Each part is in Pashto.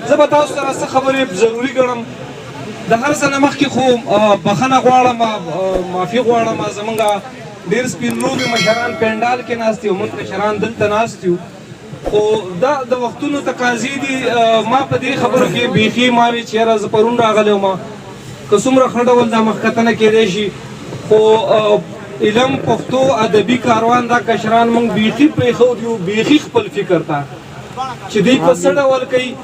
زه به تاسو سره څه خبرې ضروري ګڼم. د هر څه نه مخکې خو بخښنه غواړم، معافي غواړم. زمونږ ډېر سپین لوبې مشران پنډال کې ناست دي او موږ مشران دلته ناست یو، خو دا د وختونو تقاضې دي. ما په دې خبرو کې بیخي ما وی چې یاره زه پرون راغلی وم، که څومره ښه ډول دا مخکتنه کېدی شي، خو علم پښتو ادبي کاروان دا کشران موږ بیخي پرېښودي یو، بیخي خپل فکر ته چې دوی په څه ډول کوي.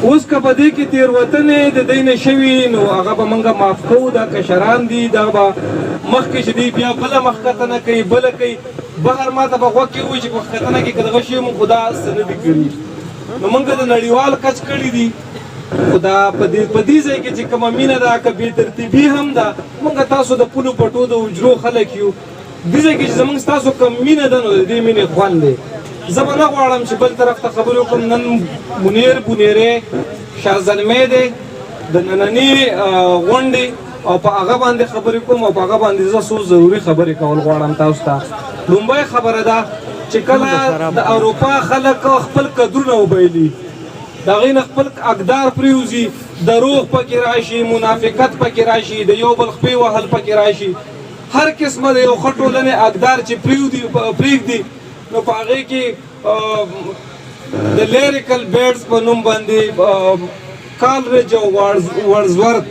اوس که په دې کې تېروتنې د دوی نه شوي نو هغه به موږ معاف کوو. دا کشران دي، دا به مخکې چې دوی بیا بله مخکتنه کوي، بله کوي. بهر ما ته به غوږ کې ووایي چې مخکتنه کې که دغه شی مو خو دا څه نه دي کړي. نو موږ د نړیوال کچ کړي دي، خو دا په دې ځای کې چې کومه مینه ده که بې ترتیبي هم ده، موږ تاسو د پولو پټو د حجرو خلک یو. دې ځای کې چې زموږ ستاسو کوم مینه ده نو د دې مینې خوند دی. زه به نه غواړم چې بل طرف ته خبرې وکړم. نن منیر بونیری شازلمی دی د ننني غونډې او په هغه باندې خبرې کوم او په هغه باندې زه څو ضروري خبرې کول غواړم تاسو ته. لومبۍ خبره ده چې کله د اروپا خلک خپل قدرونه وبایلي، د هغې نه خپل اقدار پرېوځي، دروغ پکې راشي، منافقت پکې راشي، د یو بل خپې وهل پکې راشي، هر قسمه د یو ښه ټولنې اقدار چې پرېږدي نو په هغې کې د لیریکل بیډز په نوم باندې کالریج او ورزورت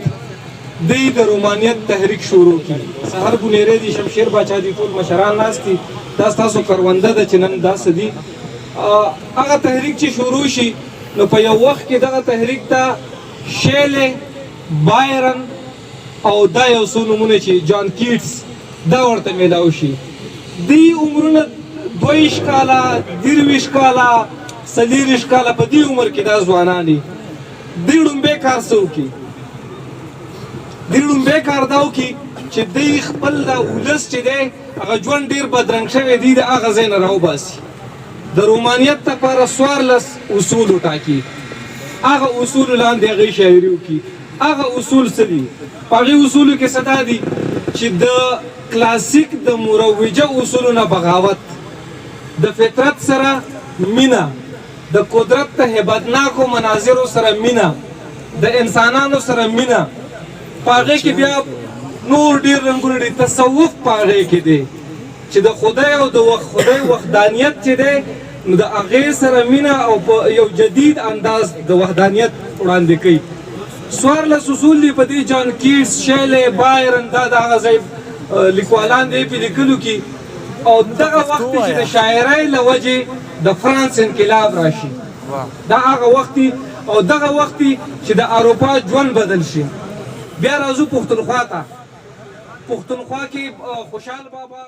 دوی د رومانیت تحریک شروع کړي. سهر بونیری دي، شمشیر باچا دي، ټول مشران ناست دي. دا ستاسو کرونده ده چې نن داسې دي. هغه تحریک چې شروع شي نو په یو وخت کې دغه تحریک ته شیلې، بایرن او دا یو څو نومونه چې جان کیټس دا ورته میلاو شي. دوی عمرونه 22 کاله، 23 کاله، 24 کاله په دې عمر کې دا ځوانان دي. دوی لومبی کار څه وکړي؟ دوی لومبی کار دا وکړي چې دوی خپل دا ولس چې دی هغه ژوند ډېر بدرنګ شوی دی، د هغه ځای نه راوباسي. د رومانیت لپاره 14 اصول وټاکي، هغه اصولو لاندې هغې شاعري وکړي. هغه اصول څه دي؟ په هغې اصولو کې څه دا دي چې د کلاسیک د مروجه اصولو نه بغاوت، د فطرت سره مینه، د قدرت د هیبتناکو مناظرو سره مینه، د انسانانو سره مینه. په هغې کې بیا نور ډېر رنګونه دي. تصوف په هغې کې دی چې د خدای او د خدای وحدانیت چې دی نو د هغې سره مینه او په یو جدید انداز د وحدانیت وړاندې کوي. 14 اصول دي په دې جان کیټس، شیلې، بایرن دا د هغه ځای لیکوالان دی په لیکلو کې. او دغه وخت چې د شاعرۍ له وجې د فرانس انقلاب راشي، دا هغه وخت او دغه وخت چې د اروپا ژوند بدل شي. بیا راځو پښتونخوا ته. پښتونخوا کې خوشحال بابا